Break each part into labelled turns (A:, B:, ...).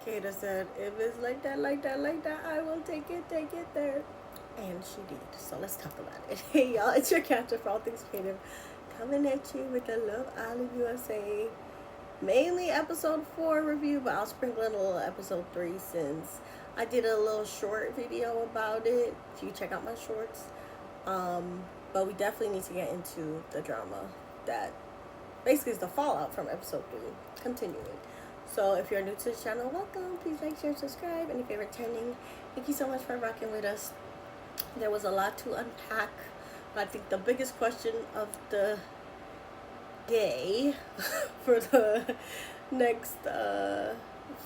A: Kata said, if it's like that, like that, like that, I will take it there. And she did. So let's talk about it. Hey y'all, it's your captain for all things creative, coming at you with the Love Island USA mainly episode 4 review, but I'll sprinkle in a little episode 3 since I did a little short video about it. If you check out my shorts. But we definitely need to get into the drama that basically is the fallout from episode 3 continuing. So if you're new to the channel, welcome. Please make sure to subscribe. And if you're returning, thank you so much for rocking with us. There was a lot to unpack, but I think the biggest question of the day for the next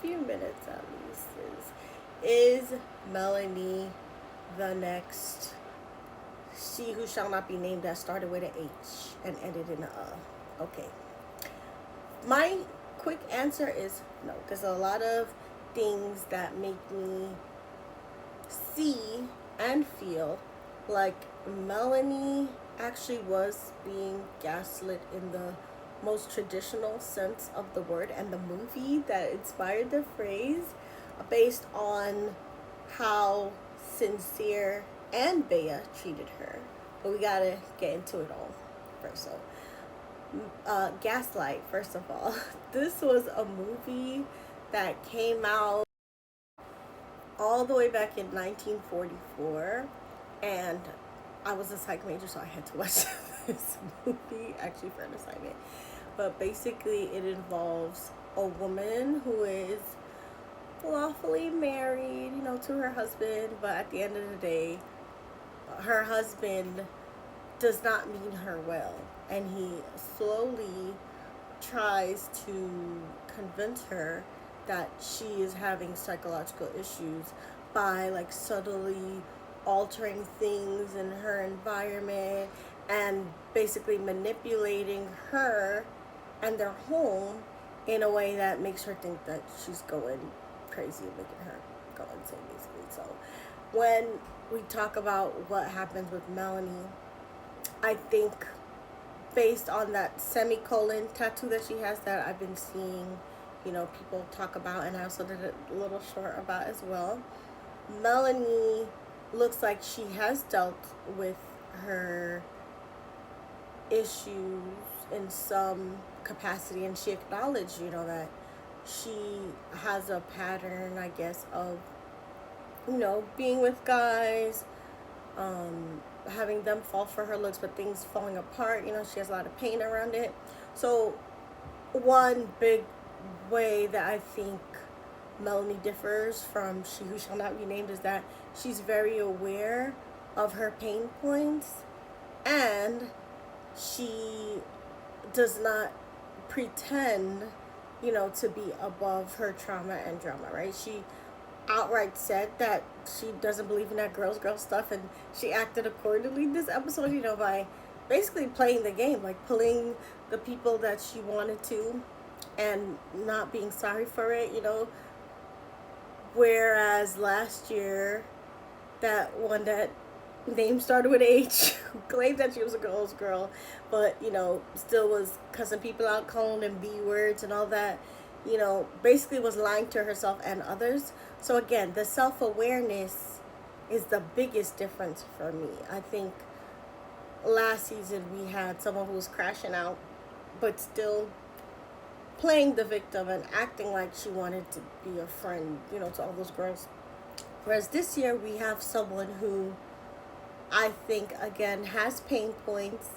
A: few minutes at least is Melanie the next she who shall not be named, that started with an H and ended in a okay. My quick answer is no. There's a lot of things that make me see and feel like Melanie actually was being gaslit in the most traditional sense of the word, and the movie that inspired the phrase based on how Sincere and Bea treated her. But we gotta get into it all first. So Gaslight, first of all, this was a movie that came out all the way back in 1944, and I was a psych major, so I had to watch this movie actually for an assignment. But basically it involves a woman who is lawfully married, to her husband, but at the end of the day, her husband does not mean her well, and he slowly tries to convince her that she is having psychological issues by like subtly altering things in her environment and basically manipulating her and their home in a way that makes her think that she's going crazy and making her go insane, basically. So when we talk about what happens with Melanie, I think based on that semicolon tattoo that she has that I've been seeing, people talk about, and I also did a little short about as well, Melanie looks like she has dealt with her issues in some capacity, and she acknowledged, that she has a pattern, I guess, of, being with guys, having them fall for her looks, but things falling apart. She has a lot of pain around it. So one big way that I think Melanie differs from She Who Shall Not Be Named is that she's very aware of her pain points, and she does not pretend, to be above her trauma and drama, right? She outright said that she doesn't believe in that girl stuff, and she acted accordingly this episode, by basically playing the game, like pulling the people that she wanted to and not being sorry for it, whereas last year that one that name started with H who claimed that she was a girl's girl, but still was cussing people out, calling them B words and all that, basically was lying to herself and others. So again, the self-awareness is the biggest difference for me. I think last season we had someone who was crashing out but still playing the victim and acting like she wanted to be a friend, to all those girls. Whereas this year we have someone who I think, again, has pain points,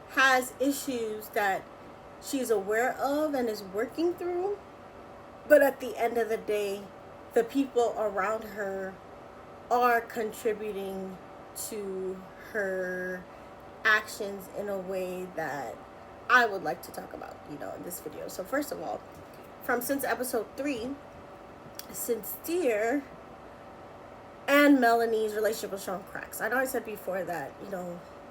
A: has issues that she's aware of and is working through. But at the end of the day, the people around her are contributing to her actions in a way that I would like to talk about, in this video. So first of all, since episode 3, Sincere and Melanie's relationship was showing cracks. I know I said before that,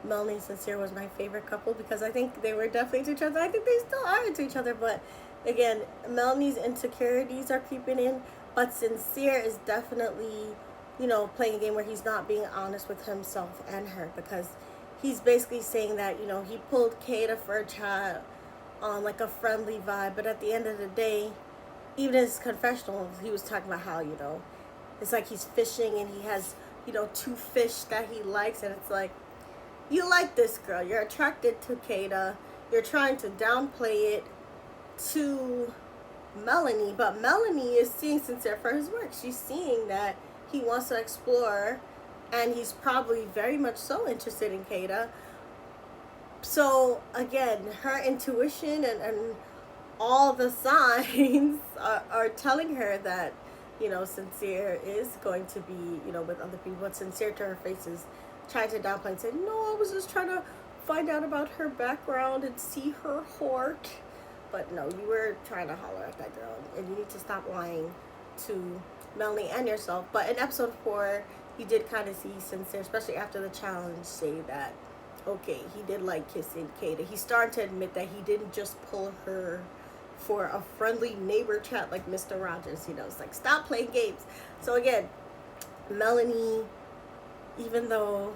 A: Melanie and Sincere was my favorite couple because I think they were definitely into each other. I think they still are into each other, but again, Melanie's insecurities are creeping in, but Sincere is definitely, playing a game where he's not being honest with himself and her, because he's basically saying that, he pulled Kata for a child on like a friendly vibe, but at the end of the day, even in his confessional, he was talking about how, it's like he's fishing and he has, two fish that he likes. And it's like, you like this girl. You're attracted to Kata. You're trying to downplay it to Melanie. But Melanie is seeing Sincere for his work. She's seeing that he wants to explore. And he's probably very much so interested in Kata. So, again, her intuition and all the signs are telling her that, Sincere is going to be, with other people. But Sincere to her face is trying to downplay and say, no, I was just trying to find out about her background and see her heart. But no, you were trying to holler at that girl. And you need to stop lying to Melanie and yourself. But in episode 4, you did kind of see Sincere, especially after the challenge, say that, okay, he did like kissing Kata. He started to admit that he didn't just pull her for a friendly neighbor chat like Mr. Rogers. It's like, stop playing games. So again, Melanie, even though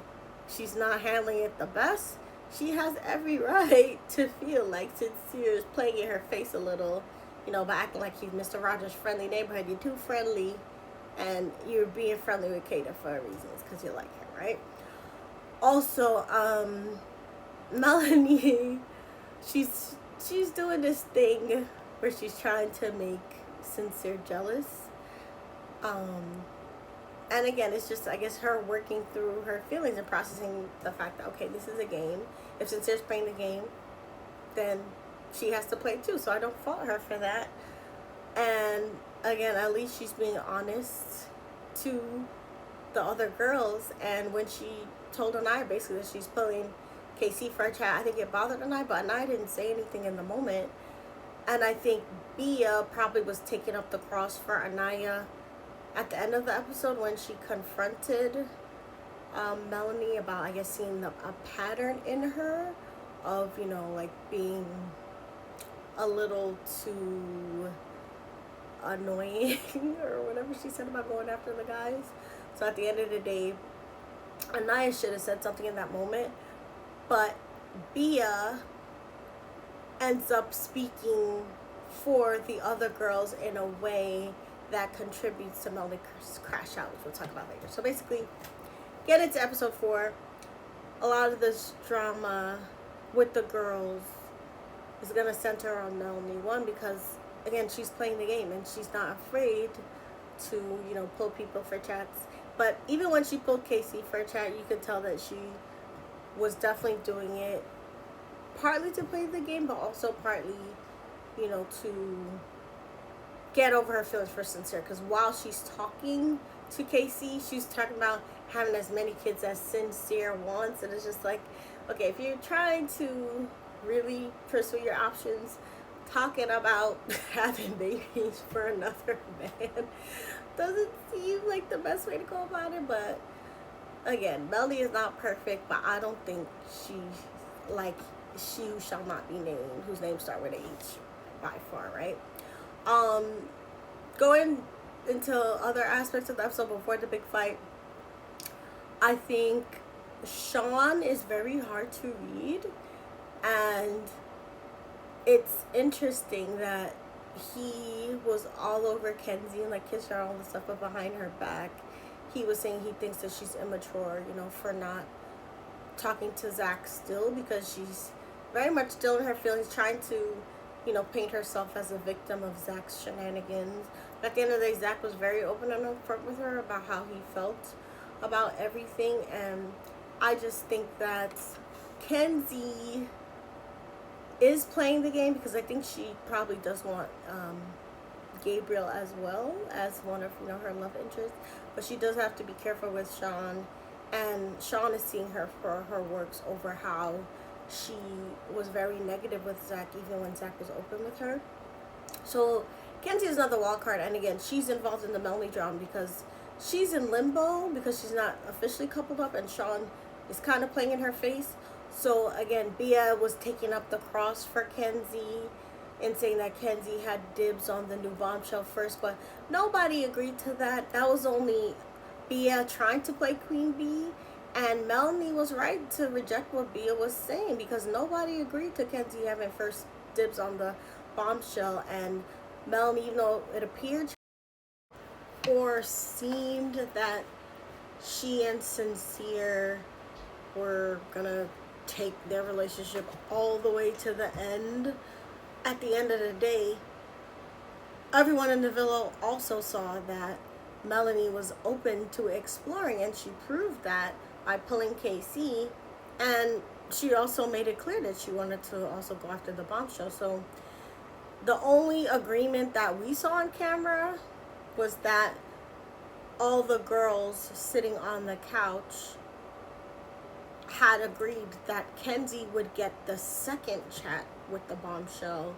A: she's not handling it the best, she has every right to feel like Sincere is playing in her face a little, by acting like he's Mr. Rogers' friendly neighborhood. You're too friendly, and you're being friendly with Kata for a reason. It's because you like her, right? Also, Melanie, she's doing this thing where she's trying to make Sincere jealous. And again, it's just, I guess, her working through her feelings and processing the fact that, okay, this is a game. If Sincere's playing the game, then she has to play too. So I don't fault her for that. And again, at least she's being honest to the other girls. And when she told Anaya basically that she's pulling KC for a chat, I think it bothered Anaya, but Anaya didn't say anything in the moment. And I think Bia probably was taking up the cross for Anaya at the end of the episode when she confronted Melanie about, I guess, seeing a pattern in her of, like being a little too annoying or whatever she said about going after the guys. So at the end of the day, Anaya should have said something in that moment, but Bia ends up speaking for the other girls in a way that contributes to Melanie's crash out, which we'll talk about later. So basically, get into episode 4. A lot of this drama with the girls is going to center on Melanie. One, because, again, she's playing the game and she's not afraid to, pull people for chats. But even when she pulled Casey for a chat, you could tell that she was definitely doing it partly to play the game, but also partly, to get over her feelings for Sincere. Because while she's talking to Casey, she's talking about having as many kids as Sincere wants. And it's just like, okay, if you're trying to really pursue your options, talking about having babies for another man doesn't seem like the best way to go about it. But again, Melody is not perfect, but I don't think she's like she who shall not be named, whose name start with H, by far, right? Going into other aspects of the episode before the big fight, I think Sean is very hard to read, and it's interesting that he was all over Kenzie and like kissed her all the stuff, but behind her back he was saying he thinks that she's immature, for not talking to Zach still, because she's very much still in her feelings, trying to paint herself as a victim of Zach's shenanigans. But at the end of the day, Zach was very open and upfront with her about how he felt about everything. And I just think that Kenzie is playing the game, because I think she probably does want Gabriel as well as one of her love interests. But she does have to be careful with Sean. And Sean is seeing her for her works over how she was very negative with Zach, even when Zach was open with her. So Kenzie is another wild card, and again, she's involved in the Melanie drama because she's in limbo because she's not officially coupled up, and Sean is kind of playing in her face. So again, Bia was taking up the cross for Kenzie and saying that Kenzie had dibs on the new bombshell first, but nobody agreed to that. That was only Bia trying to play Queen Bee. And Melanie was right to reject what Bia was saying, because nobody agreed to Kenzie having first dibs on the bombshell. And Melanie, even though it appeared or seemed that she and Sincere were gonna take their relationship all the way to the end, at the end of the day, everyone in the villa also saw that Melanie was open to exploring, and she proved that by pulling KC, and she also made it clear that she wanted to also go after the bombshell. So the only agreement that we saw on camera was that all the girls sitting on the couch had agreed that Kenzie would get the second chat with the bombshell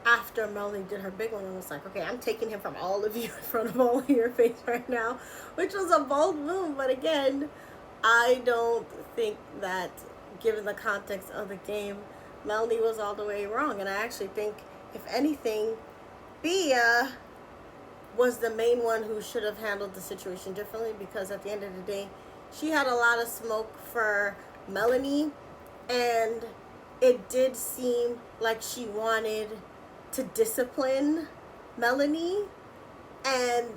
A: after Melanie did her big one and was like, okay, I'm taking him from all of you in front of all of your face right now, which was a bold move. But again, I don't think that, given the context of the game, Melanie was all the way wrong. And I actually think, if anything, Bia was the main one who should have handled the situation differently, because at the end of the day, she had a lot of smoke for Melanie, and it did seem like she wanted to discipline Melanie. And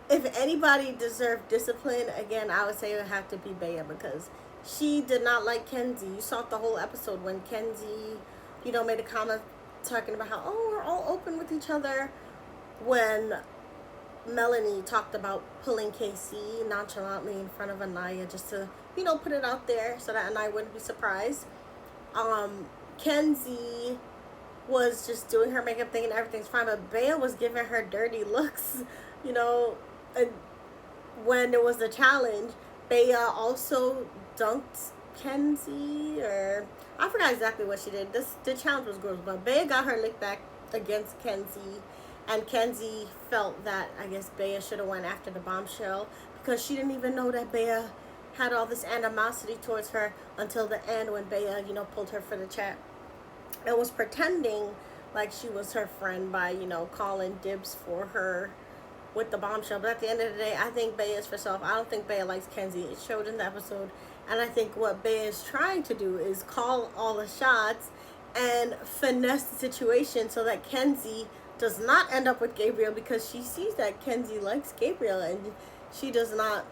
A: if anybody deserved discipline, again, I would say it would have to be Bea, because she did not like Kenzie. You saw the whole episode when Kenzie, made a comment talking about how, oh, we're all open with each other, when Melanie talked about pulling KC nonchalantly in front of Anaya just to, put it out there so that Anaya wouldn't be surprised. Kenzie was just doing her makeup thing and everything's fine, but Bea was giving her dirty looks, and when it was the challenge, Bea also dunked Kenzie, or I forgot exactly what she did. The challenge was gross, but Bea got her lick back against Kenzie, and Kenzie felt that, I guess, Bea should have went after the bombshell, because she didn't even know that Bea had all this animosity towards her until the end, when Bea, pulled her for the chat and was pretending like she was her friend by, calling dibs for her with the bombshell. But at the end of the day, I think Bea is for self. I don't think Bea likes Kenzie. It showed in the episode. And I think what Bea is trying to do is call all the shots and finesse the situation so that Kenzie does not end up with Gabriel, because she sees that Kenzie likes Gabriel and she does not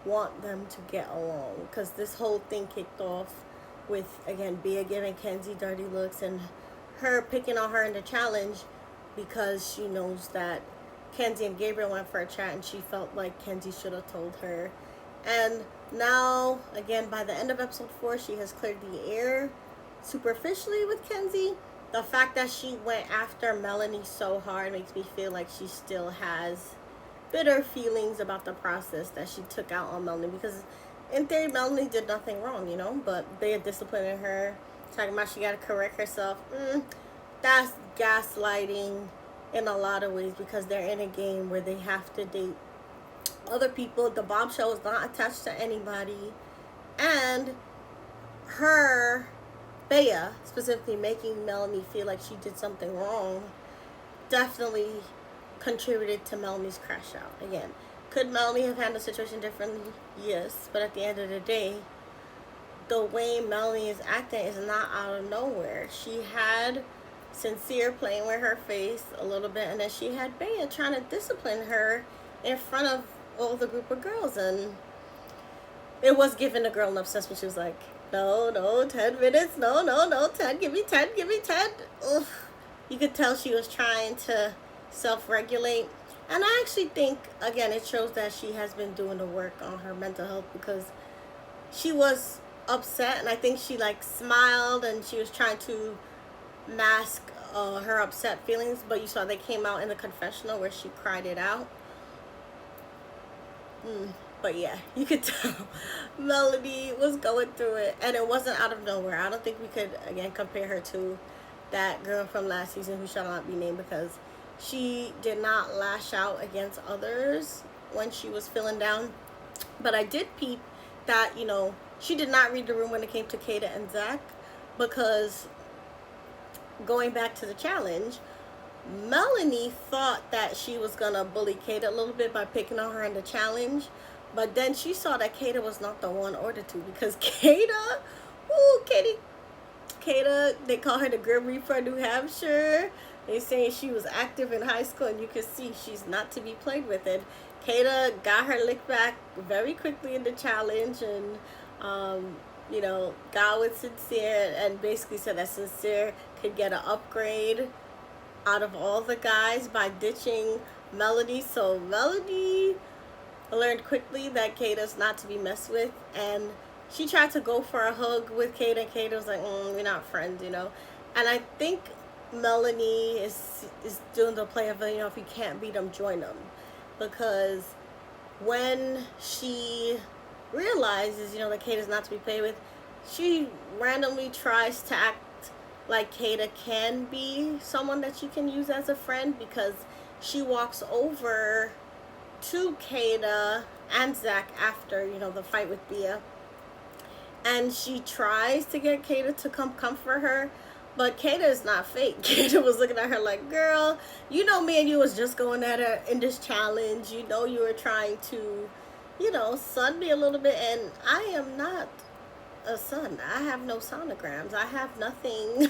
A: want them to get along. Because this whole thing kicked off with, again, Bea giving Kenzie dirty looks and her picking on her in the challenge because she knows that Kenzie and Gabriel went for a chat and she felt like Kenzie should have told her. And now, again, by the end of episode 4, she has cleared the air superficially with Kenzie. The fact that she went after Melanie so hard makes me feel like she still has bitter feelings about the process that she took out on Melanie, because in theory, Melanie did nothing wrong, but they are disciplining her, talking about she got to correct herself. That's gaslighting in a lot of ways, because they're in a game where they have to date other people. The bombshell is not attached to anybody. And her, Bea, specifically making Melanie feel like she did something wrong, definitely contributed to Melanie's crash out. Again, could Melanie have handled the situation differently? Yes. But at the end of the day, the way Melanie is acting is not out of nowhere. She had Sincere playing with her face a little bit, and then she had Bea trying to discipline her in front of all the group of girls, and it was giving the girl enough sense when she was like, no, 10 minutes, no, 10, give me 10. Ugh. You could tell she was trying to self-regulate. And I actually think, again, it shows that she has been doing the work on her mental health, because she was upset, and I think she smiled and she was trying to mask her upset feelings, but you saw they came out in the confessional where she cried it out. But yeah, you could tell Melanie was going through it, and it wasn't out of nowhere. I don't think we could, again, compare her to that girl from last season who shall not be named, because she did not lash out against others when she was feeling down. But I did peep that, she did not read the room when it came to Kata and Zach, because going back to the challenge, Melanie thought that she was going to bully Kata a little bit by picking on her in the challenge. But then she saw that Kata was not the one or the two, because Kata, they call her the Grim Reaper of New Hampshire. They saying she was active in high school, and you could see she's not to be played with. And Kata got her lick back very quickly in the challenge, and um, got with Sincere, and basically said that Sincere could get an upgrade out of all the guys by ditching Melody. So Melody learned quickly that Kata's not to be messed with, and she tried to go for a hug with Kata, and Kata was like, we're not friends. And I think Melanie is doing the play of, if you can't beat them, join them. Because when she realizes, that Kata's not to be played with, she randomly tries to act like Kata can be someone that she can use as a friend, because she walks over to Kata and Zach after, the fight with Bia. And she tries to get Kata to come comfort her, but Kata is not fake. Kata was looking at her like, girl, me and you was just going at her in this challenge. You were trying to, sun me a little bit, and I am not a sun. I have no sonograms. I have nothing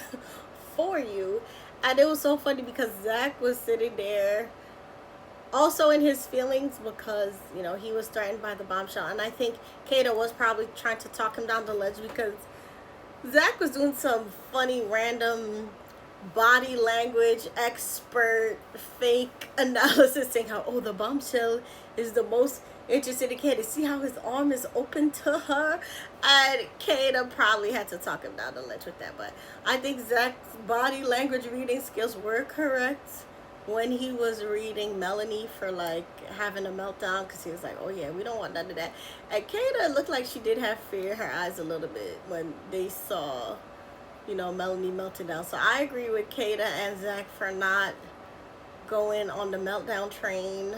A: for you. And it was so funny because Zach was sitting there also in his feelings because, he was threatened by the bombshell. And I think Kata was probably trying to talk him down the ledge because Zach was doing some funny, random body language expert fake analysis saying how, the bombshell is the most interested in Kata. See how his arm is open to her? And Kata probably had to talk him down the ledge with that. But I think Zach's body language reading skills were correct when he was reading Melanie for having a meltdown, because he was like, oh yeah, we don't want none of that. And Kata looked like she did have fear in her eyes a little bit when they saw Melanie melted down. So I agree with Kata and Zach for not going on the meltdown train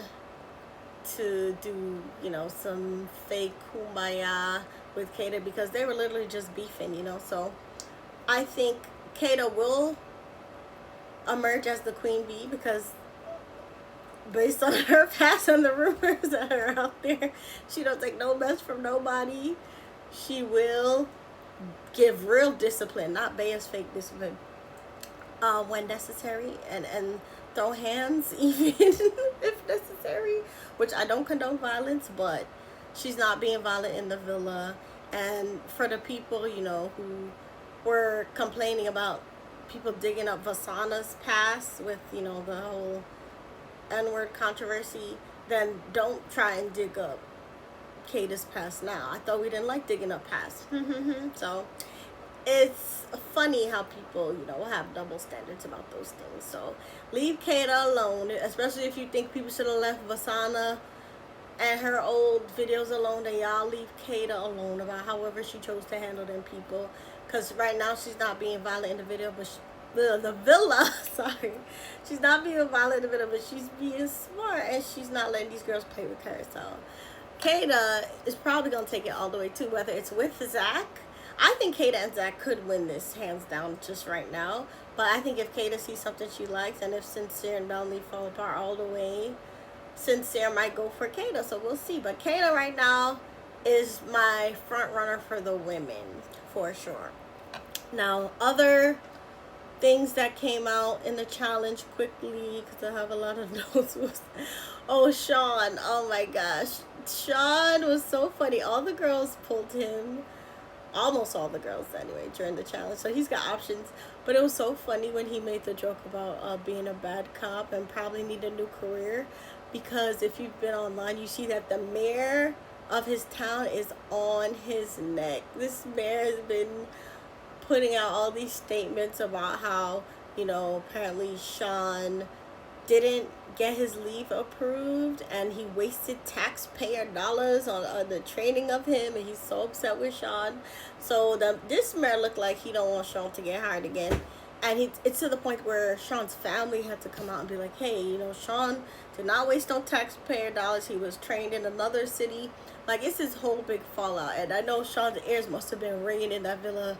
A: to do some fake kumbaya with Kata, because they were literally just beefing. So I think Kata will emerge as the queen bee, because based on her past and the rumors that are out there, she don't take no mess from nobody. She will give real discipline, not Baya's fake discipline, when necessary, and throw hands even if necessary, which I don't condone violence, but she's not being violent in the villa. And for the people who were complaining about people digging up Vasana's past with the whole N-word controversy, then don't try and dig up Kata's past now. I thought we didn't like digging up past. So it's funny how people have double standards about those things. So leave Kata alone, especially if you think people should have left Vasana and her old videos alone. Then y'all leave Kata alone about however she chose to handle them people. Because right now she's not being violent in the video, but the villa, sorry. She's not being violent in the video, but she's being smart, and she's not letting these girls play with her. So Kata is probably going to take it all the way too, whether it's with Zach. I think Kata and Zach could win this hands down just right now. But I think if Kata sees something she likes, and if Sincere and Melanie fall apart all the way, Sincere might go for Kata. So we'll see. But Kata right now is my front runner for the women, for sure. Now, other things that came out in the challenge quickly, because I have a lot of notes, was Sean. Oh my gosh, Sean was so funny. All the girls pulled him, almost all the girls anyway, during the challenge, so he's got options. But it was so funny when he made the joke about being a bad cop and probably need a new career, because if you've been online, you see that the mayor of his town is on his neck. This mayor has been putting out all these statements about how, apparently Sean didn't get his leave approved, and he wasted taxpayer dollars on the training of him, and he's so upset with Sean. So this mayor looked like he don't want Sean to get hired again. And it's to the point where Sean's family had to come out and be like, hey, Sean did not waste no taxpayer dollars. He was trained in another city. It's his whole big fallout. And I know Sean's ears must have been ringing in that villa,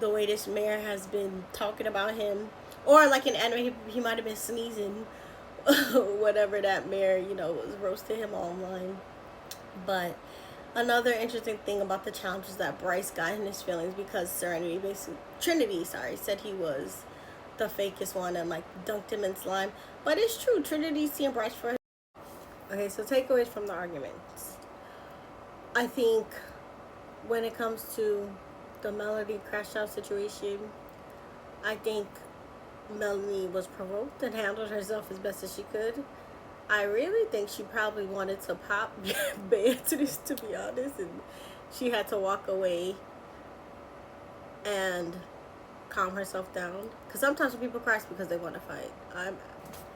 A: the way this mayor has been talking about him. Or like in anime, he might have been sneezing whatever that mayor, was roasting him online. But another interesting thing about the challenge is that Bryce got in his feelings because Trinity said he was the fakest one and like dunked him in slime. But it's true, Trinity's seeing Bryce for. Okay, so takeaways from the arguments. I think when it comes to the Melody crash out situation, I think Melanie was provoked and handled herself as best as she could. I really think she probably wanted to pop Beatrice, to be honest, and she had to walk away and calm herself down. Because sometimes when people cry, it's because they want to fight. I'm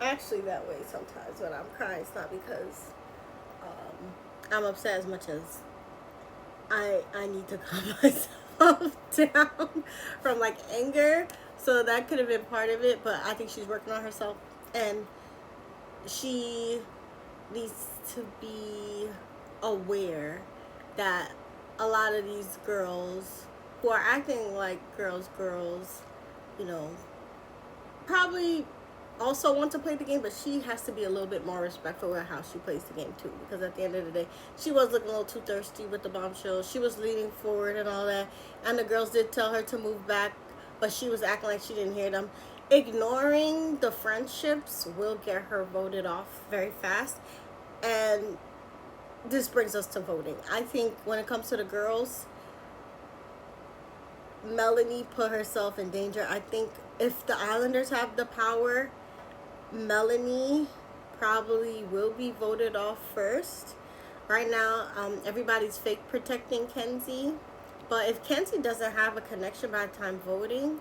A: actually that way sometimes when I'm crying. It's not because I'm upset as much as I need to calm myself down from like anger. So that could have been part of it, but I think she's working on herself, and she needs to be aware that a lot of these girls who are acting like girls, you know, probably also want to play the game, but she has to be a little bit more respectful of how she plays the game too, because at the end of the day, she was looking a little too thirsty with the bombshell. She was leaning forward and all that, and the girls did tell her to move back, but she was acting like she didn't hear them. Ignoring the friendships will get her voted off very fast, and this brings us to voting. I think when it comes to the girls, Melanie put herself in danger. I think if the Islanders have the power, Melanie probably will be voted off first. Right now, everybody's fake protecting Kenzie. But if Kenzie doesn't have a connection by the time voting,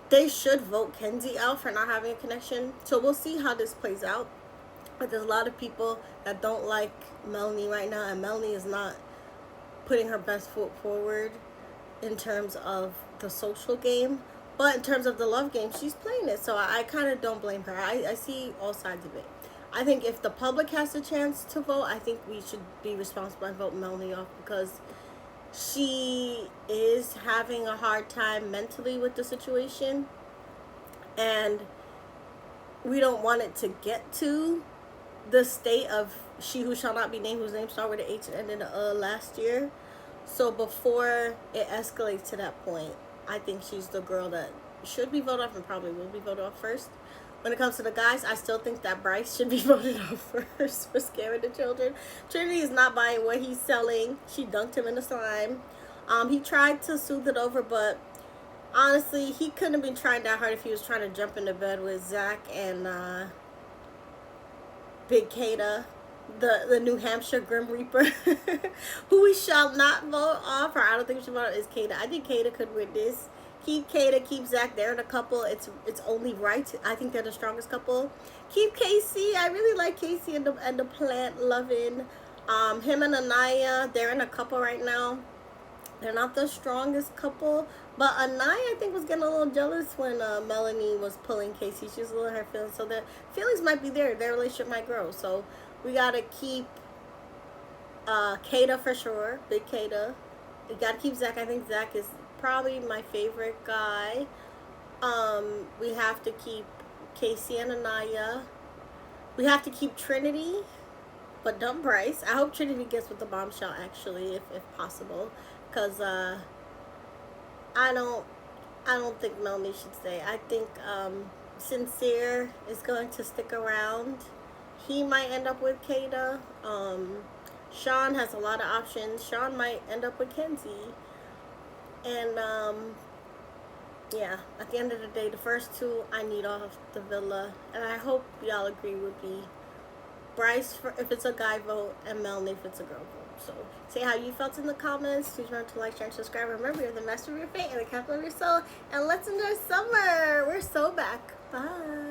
A: they should vote Kenzie out for not having a connection. So we'll see how this plays out. But there's a lot of people that don't like Melanie right now, and Melanie is not putting her best foot forward in terms of the social game. But in terms of the love game, she's playing it. So I kind of don't blame her. I see all sides of it. I think if the public has a chance to vote, I think we should be responsible and vote Melanie off, because she is having a hard time mentally with the situation. And we don't want it to get to the state of she who shall not be named, whose name started with an H and ended last year. So before it escalates to that point, I think she's the girl that should be voted off and probably will be voted off first. When it comes to the guys, I still think that Bryce should be voted off first for scaring the children. Trinity is not buying what he's selling. She dunked him in the slime. He tried to soothe it over, but honestly, he couldn't have been trying that hard if he was trying to jump into bed with Zach and Big Kata, the New Hampshire Grim Reaper, who we shall not vote off, or I don't think we should vote off, is Kata. I think Kata could win this. Keep Kata, keep Zach. They're in a couple. It's only right. I think they're the strongest couple. Keep Casey. I really like Casey and the plant loving. Him and Anaya, they're in a couple right now. They're not the strongest couple, but Anaya, I think, was getting a little jealous when Melanie was pulling Casey. She was a little hurt feelings, so the feelings might be there. Their relationship might grow. So we gotta keep Kata for sure, Big Kata. We gotta keep Zach. I think Zach is probably my favorite guy. We have to keep Casey and Anaya. We have to keep Trinity, but dump Bryce. I hope Trinity gets with the bombshell, actually, if possible, because I don't think Melanie should stay. I think Sincere is going to stick around. He might end up with Kata. Sean has a lot of options. Sean might end up with Kenzie. And yeah, at the end of the day, the first two I need off the villa, and I hope y'all agree, would be Bryce if it's a guy vote, and Melanie if it's a girl vote. So say how you felt in the comments. Please remember to like, share, and subscribe. Remember, you're the master of your fate and the captain of your soul. And let's enjoy summer. We're so back. Bye.